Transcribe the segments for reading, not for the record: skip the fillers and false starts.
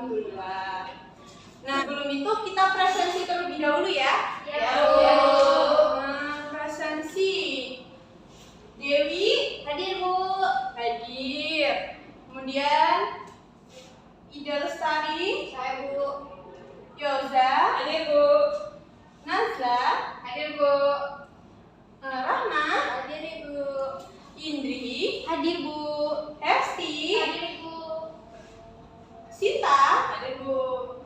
Alhamdulillah. Nah, sebelum itu kita presensi terlebih dahulu ya. Ya. Presensi. Dewi Hadir, Bu. hadir. Kemudian Ida Lestari, Saya, Bu. Yoza, Hadir, Bu. Nazla, Hadir, Bu. Rahma, Hadir, Ibu. Indri, Hadir, Bu. Hesti, Hadir, Ibu. Sita, hadir Bu.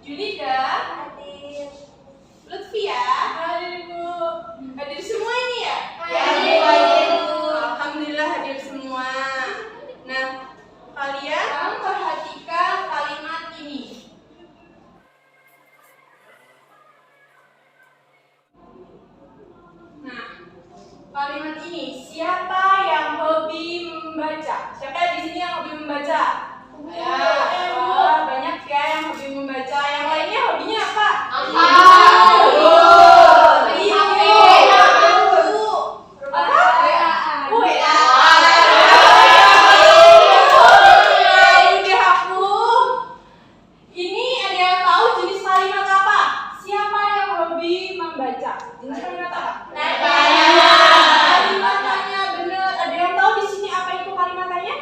Junida, Hadir. Lutfia, hadir Bu. Hadir semua ini ya? Hadir, hadir, Bu. Alhamdulillah hadir semua. Nah, kalian perhatikan kalimat ini. Nah, kalimat ini, siapa yang hobi membaca? Siapa di sini yang hobi membaca? Ya, wah, banyak ya yang hobi membaca. Yang lainnya hobinya apa? Ini ada yang tahu jenis kalimat apa? Siapa yang hobi membaca? Jenis kalimat apa? Kalimat tanya, bener. Ada yang tahu di sini apa itu kalimat tanya?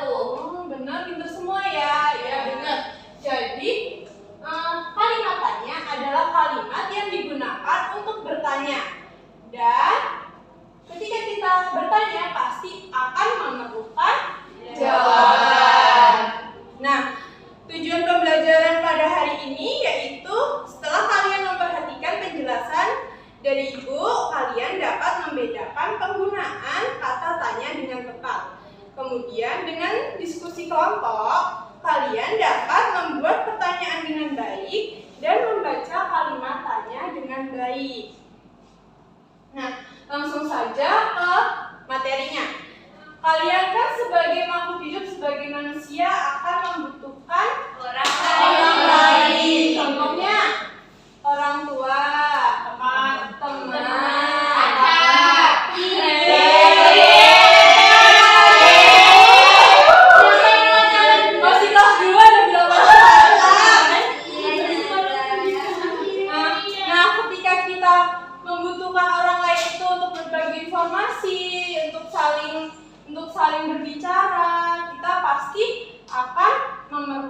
Oh, bener, pintar semua ya. Ya, bener. Jadi, kalimat tanya adalah kalimat yang digunakan untuk bertanya. Dan ketika kita bertanya, pasti akan memerlukan jawaban. Nah, tujuan pembelajaran pada hari ini yaitu setelah kalian memperhatikan penjelasan dari Ibu, kalian dapat membedakan penggunaan kata tanya dengan tepat. Kemudian dengan diskusi kelompok, kalian dapat membuat pertanyaan dengan baik dan membaca kalimat tanya dengan baik. Nah, langsung saja ke materinya. Kalian kan sebagai makhluk hidup, sebagai manusia akan membutuhkan orang lain. Contohnya, orang tua, teman, masih kelas 2 dan bilang Nah, ketika kita membutuhkan orang lain itu untuk berbagi informasi, untuk saling berbicara, kita pasti akan memerlukan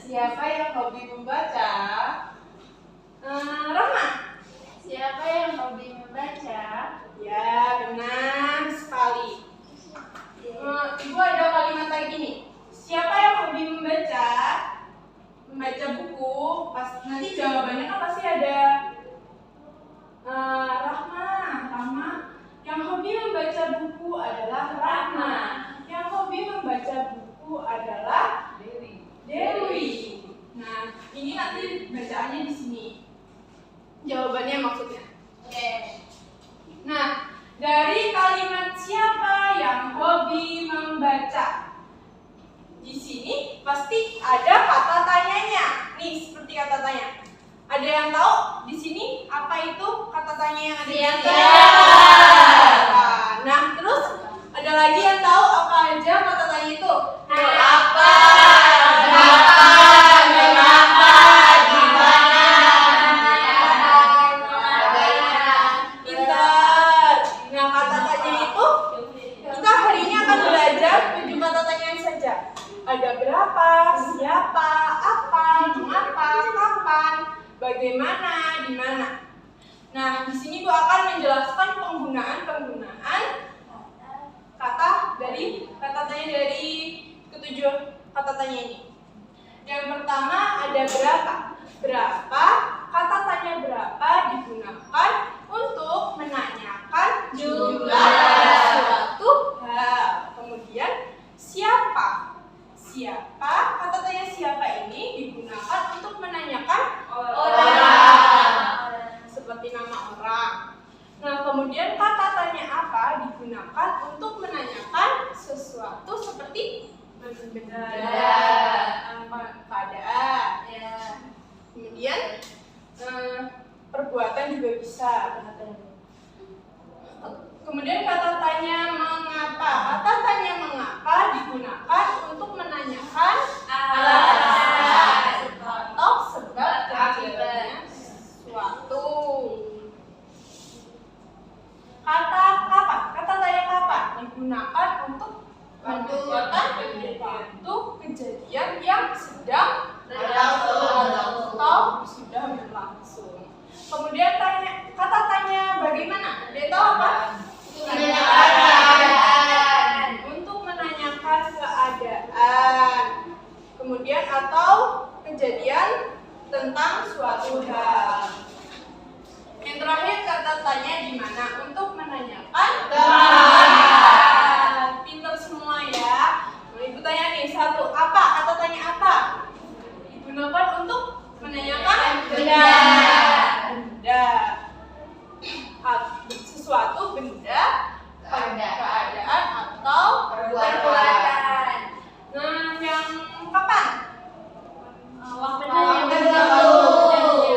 siapa yang hobi membaca? Rahma. Siapa yang hobi membaca? Ya, benar sekali. Ibu ada kalimat kayak gini. Siapa yang hobi membaca? Membaca buku. Nanti jawabannya kan pasti ada Rahma. Yang hobi membaca buku adalah Rahma. Yang hobi membaca buku adalah Dewi. Nah, ini nanti bacaannya di sini. Jawabannya maksudnya. Oke. Nah, dari kalimat siapa yang hobi membaca? Di sini pasti ada kata tanyanya. Nih, seperti kata tanya. Ada yang tahu di sini apa itu kata tanya yang ada di sini? Siapa? Nah, terus ada lagi yang tahu apa aja kata tanya itu? Apa? Kenapa? Gimana? Pintar. Nah, kata tanya itu kita hari ini akan belajar 7 kata tanya saja. Ada berapa, siapa, apa, mengapa, kapan, bagaimana, di mana. Nah, di sini Bu akan menjelaskan penggunaan kata tanya dari ketujuh kata tanya ini. Yang pertama ada berapa. Berapa, kata tanya berapa digunakan untuk menanyakan jumlah suatu hal. Kemudian siapa. Siapa, kata tanya siapa ini digunakan untuk menanyakan orang. Seperti nama orang. Nah, kemudian kata tanya apa digunakan untuk menanyakan sesuatu seperti benda, keadaan. Ya. Kemudian perbuatan juga bisa. Kemudian kata tanya mengapa. Kata tanya mengapa digunakan untuk menanyakan alasan atau sebab terjadinya suatu. Kata kapan. Kata tanya kapan digunakan untuk menunjukkan suatu kejadian yang sedang berlangsung atau sudah berlangsung. Kemudian kata tanya bagaimana. Dia tahu apa? Untuk menanyakan keadaan. Kemudian atau kejadian tentang suatu hal. Yang terakhir kata tanya di mana untuk menanyakan tempat. Pintar semua ya. Nah, Ibu tanya nih satu, apa? Kata tanya apa? Digunakan untuk menanyakan benda. Sesuatu benda, keadaan atau perbuatan. Nah, yang kapan?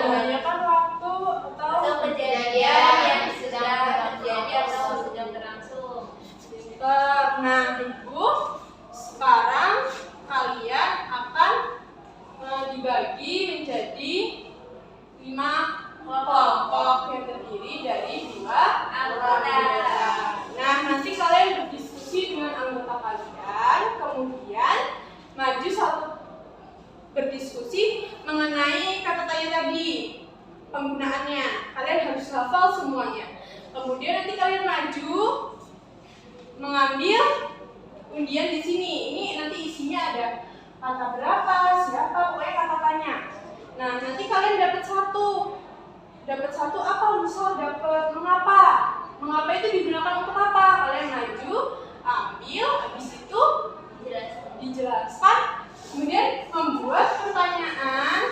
Menanyakan waktu atau kejadian yang sedang terjadi atau sedang berlangsung. Nah, Ibu, sekarang kalian akan dibagi menjadi 5 kelompok yang terdiri dari 2 anggota. Nah, nanti kalian berdiskusi dengan anggota kalian, kemudian maju berdiskusi mengenai kata tanya tadi, penggunaannya. Kalian harus hafal semuanya. Kemudian nanti kalian maju mengambil undian di sini. Ini nanti isinya ada kata berapa, siapa, pokoknya kata tanya. Nah, nanti kalian dapat satu apa? Misal dapat mengapa. Mengapa itu digunakan untuk apa? Kalian maju, ambil, habis itu dijelaskan, kemudian membuat pertanyaan,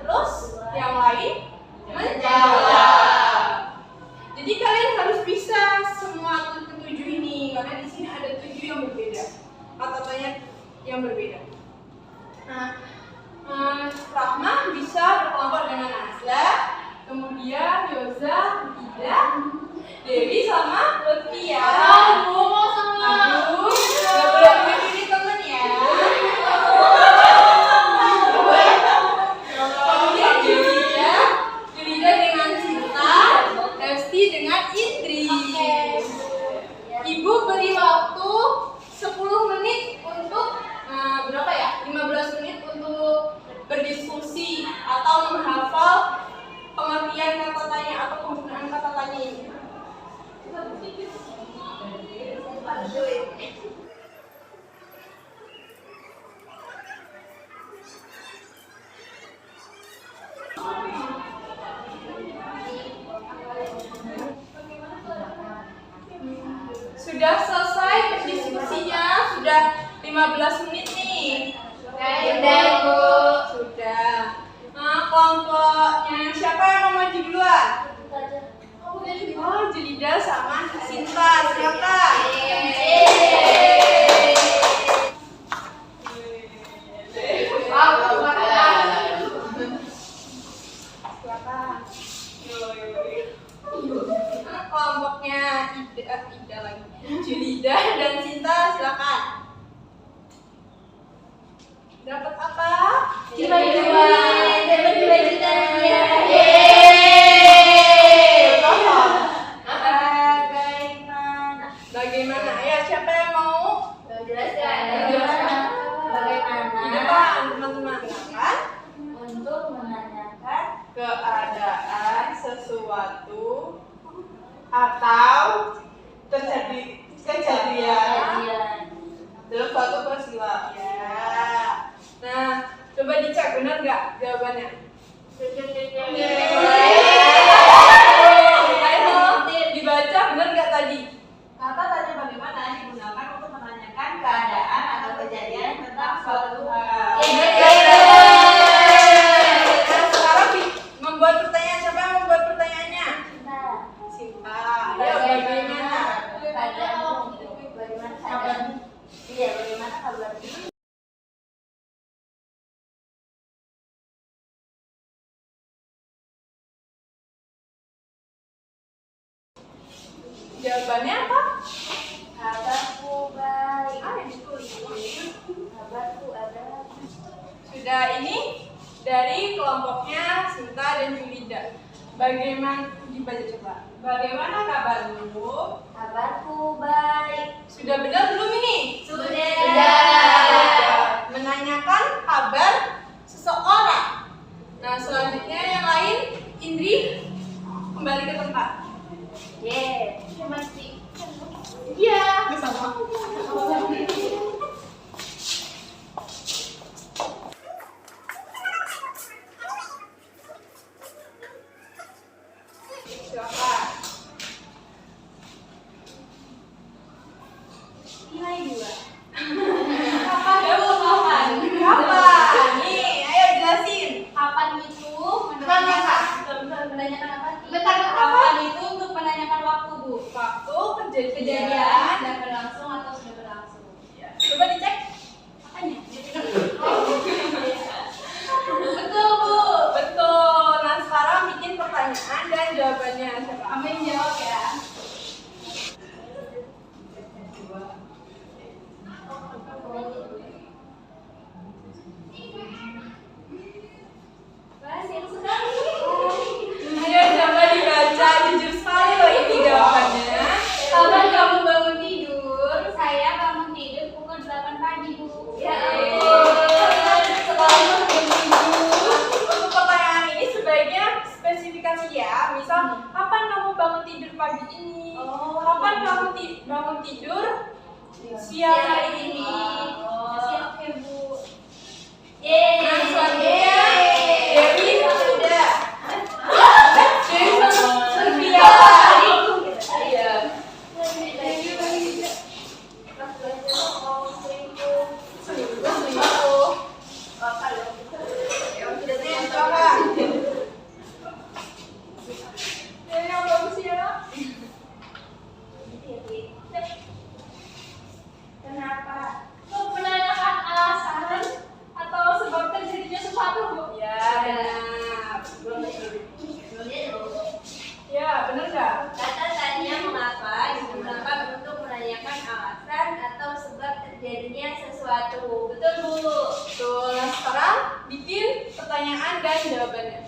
terus yang lain menjawab. Jadi kalian harus bisa semua ketujuh ini, karena di sini ada 7 yang berbeda, kata tanya yang berbeda. Nah, Rahma bisa berkelompok dengan Azla, kemudian Yoza, Ida, Dewi sama Lutfia. Aduh, gak boleh pilih temen ya. Kemudian Julida dengan Cinta, Esti dengan Indri. Ibu beri waktu 10 menit untuk berapa ya? Sudah, Ibu. Sudah. Kelompoknya siapa yang mau maju duluan? Oh, Julida sama Sinta, silakan. Silakan. Kelompoknya Ida lagi. Julida dan Sinta, silakan. Dapat apa? Dapat 2 juta rupiah. Bagaimana? Ya, siapa yang mau? Jelaskan. Di depan, teman-teman. Silakan. Untuk menanyakan Keadaan sesuatu atau kejadian dalam suatu peristiwa. Ya. Nah, coba dicek benar nggak jawabannya? Ayo, dibaca benar nggak tadi? Kata tanya bagaimana digunakan untuk menanyakan keadaan atau kejadian tentang suatu hal. Nah, sekarang membuat pertanyaan, siapa yang membuat pertanyaannya? Sinta. Ayo, bagaimana? Bagaimana kabar? Jawabannya apa? Kabarku baik. Ah, yang ditulis. Kabarku adalah Sudah, ini dari kelompoknya Sinta dan Julida. Bagaimana, dibaca coba. Bagaimana kabarmu? kabarku baik. Sudah benar belum ini? Sudah. Menanyakan kabar seseorang. Nah, selanjutnya yang lain, Indri kembali ke tempat. Iya. Bersama. Silakan. Nilai 2. Kapan? Kapan? Nih, ayo jelasin. Kapan itu Menanyakan. menanyakan apa? Bentar, Kapan itu untuk menanyakan waktu, Bu. Waktu Kejadian kejadian. sedang berlangsung atau sudah berlangsung. Coba dicek. Apanya? Betul, Bu. Betul. Nah, sekarang bikin pertanyaan dan jawabannya. Siapa? Amin jawab ya. Berhasil sekali. Ayo coba dibaca, jujur sekali loh ini jawabannya. Kapan kamu bangun tidur? Saya bangun tidur pukul 8 pagi, Bu. Ya ampun, selalu begitu. Untuk pertanyaan ini sebaiknya spesifikasi ya. Misal, kapan kamu bangun tidur pagi ini? Kapan kamu bangun tidur siang hari ini? Siap ya, Bu. Nah, selanjutnya Dewi sudah. Dewi sama Sylvia. Iya. Kenapa? Menanyakan alasan atau sebab terjadinya sesuatu, Bu. Ya, benar. Ya, benar nggak? Kata tanya mengapa digunakan untuk menanyakan alasan atau sebab terjadinya sesuatu. Betul, Bu. Betul. Nah, sekarang bikin pertanyaan dan jawabannya.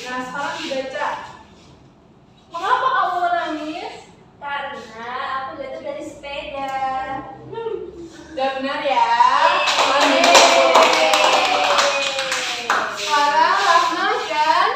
Nah, sekarang dibaca. Mengapa kamu menangis? Karena aku jatuh dari sepeda. Udah benar ya. Sekarang Rahma dan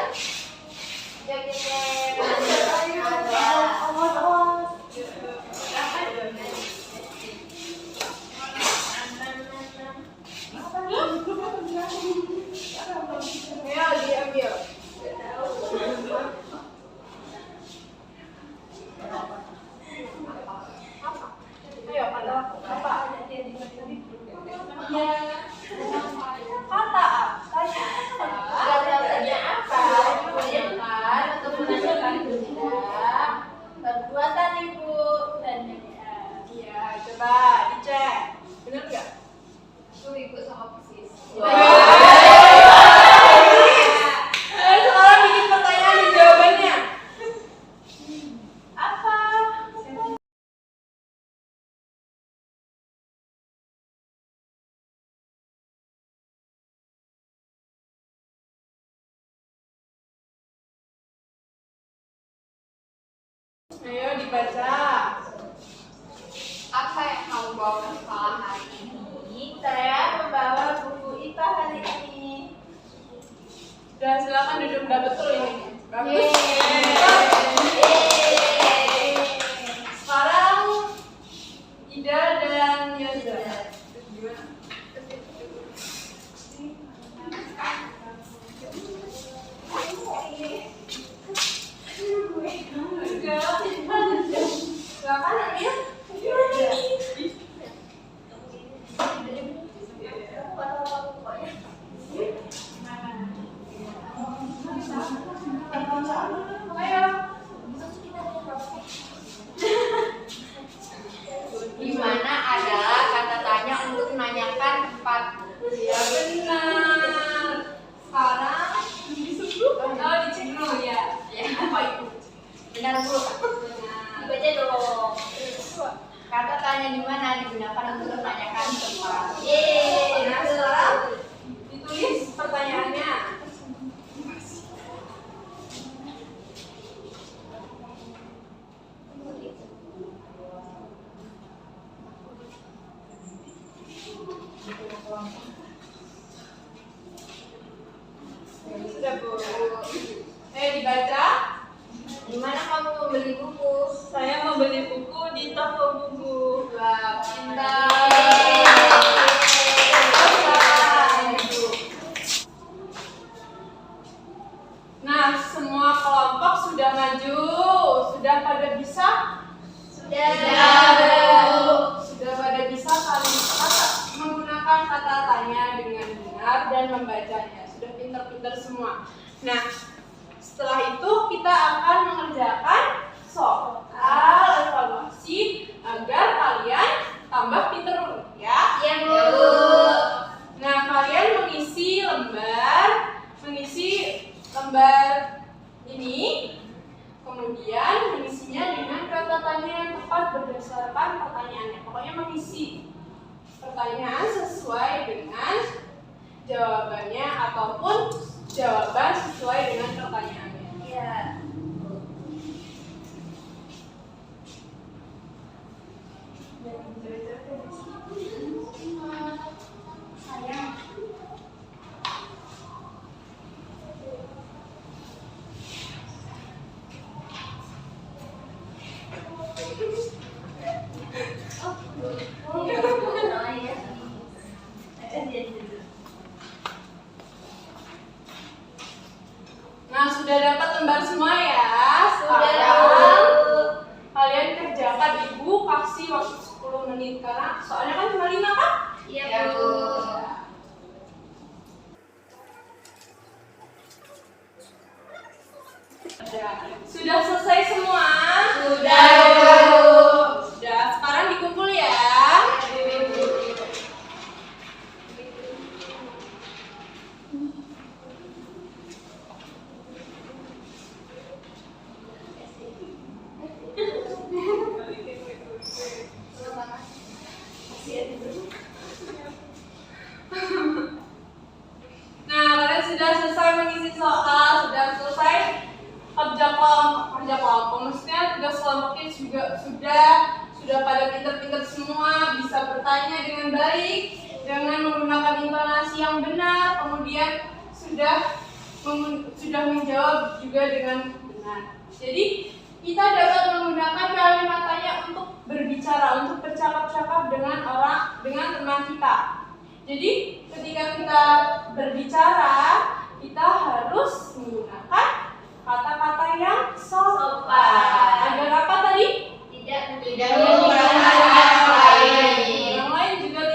Ya. Kata apa? Kata-katanya apa? Menanyakan untuk menanyakan benda, perbuatan ibu dan Iya, coba dicek. Benar nggak? itu ibu sama persis. Sekarang bikin pertanyaan di jawabannya. Apa? Ayo dibaca. Apa yang kamu bawa ke sekolah hari ini? Saya membawa buku IPA hari ini. Udah silakan duduk, udah betul ini. Bagus. Yeay. Sekarang Ida dan Yanda. Gimana? Silakan ambil. Ayo. Di mana adalah kata tanya untuk menanyakan tempat. Ya benar. Sekarang disuruh. Oh dicek dulu ya. Apa itu? Benar bu. Dibaca dong. Kata tanya di mana digunakan untuk menanyakan tempat. Yeay. Nah sekarang ditulis pertanyaannya. Sudah bu. Dibaca. Di mana kamu membeli buku? Saya membeli buku di toko buku. Wah, pintar. Nah, semua kelompok sudah maju, sudah pada bisa? Sudah. Sudah pada bisa menggunakan kata tanya dengan benar dan membacanya. Sudah pintar-pintar semua. Nah, setelah itu kita akan mengerjakan soal evaluasi agar kalian tambah pintar ya. Iya bu. Nah, kalian mengisi lembar ini, kemudian mengisinya dengan kata tanya yang tepat berdasarkan pertanyaannya. Pokoknya mengisi pertanyaan sesuai dengan jawabannya ataupun jawaban sesuai dengan pertanyaannya. Iya. Sayang. Nah, sudah dapat lembar semua ya? Sudah. Sekarang kalian kerjakan, ibu kasih waktu 10 menit karena soalnya kan cuma 5 kan? Iya bu. Sudah selesai semua? Sudah. Sudah, sekarang dikumpul ya. Nah, kalian sudah selesai mengisi soal, sudah selesai kerja kelompok, maksudnya tugas kelompoknya juga sudah pada pintar-pintar semua, bisa bertanya dengan baik, dengan menggunakan intonasi yang benar, kemudian sudah menjawab juga dengan benar. Jadi kita dapat menggunakan kalimat tanya untuk berbicara, untuk bercakap-cakap dengan teman kita. Jadi ketika kita berbicara, kita harus menggunakan kata-kata yang sopan. Agar apa tadi? Tidak Orang lain juga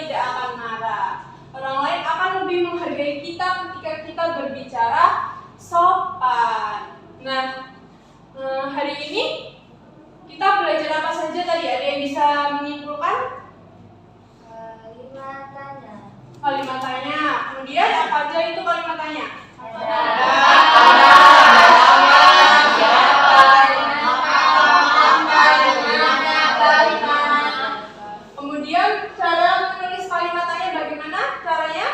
kalimat tanya. Kemudian apa aja itu kalimat tanya? Kemudian cara menulis kalimat tanya bagaimana caranya?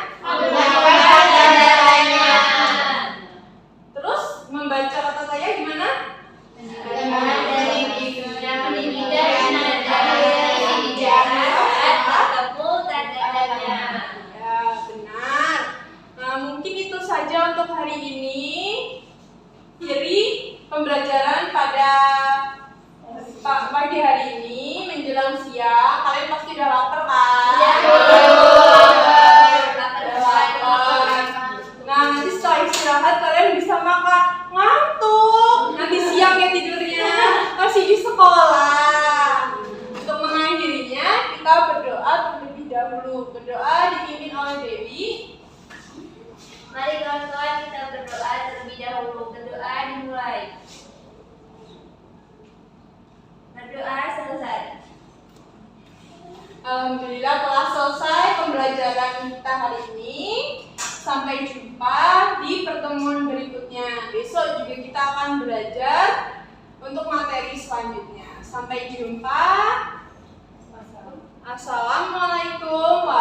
Terus membaca kata tanya gimana? Ya, benar. Nah, mungkin itu saja untuk hari ini. Jadi, pembelajaran pada pagi hari ini menjelang siang. Kalian pasti udah lapar kan? Nah, nanti setelah istirahat kalian bisa makan. Ngantuk. Nanti siang ya tidurnya. Masih di sekolah. Untuk mengakhirinya, kita berdoa terlebih dahulu. Berdoa dipimpin oleh Dewi. Mari kawan-kawan kita berdoa terlebih dahulu. Berdoa dimulai. Berdoa selesai. Alhamdulillah telah selesai pembelajaran kita hari ini. Sampai jumpa di pertemuan berikutnya. Besok juga kita akan belajar untuk materi selanjutnya. Sampai jumpa. Assalamualaikum warahmatullahi wabarakatuh.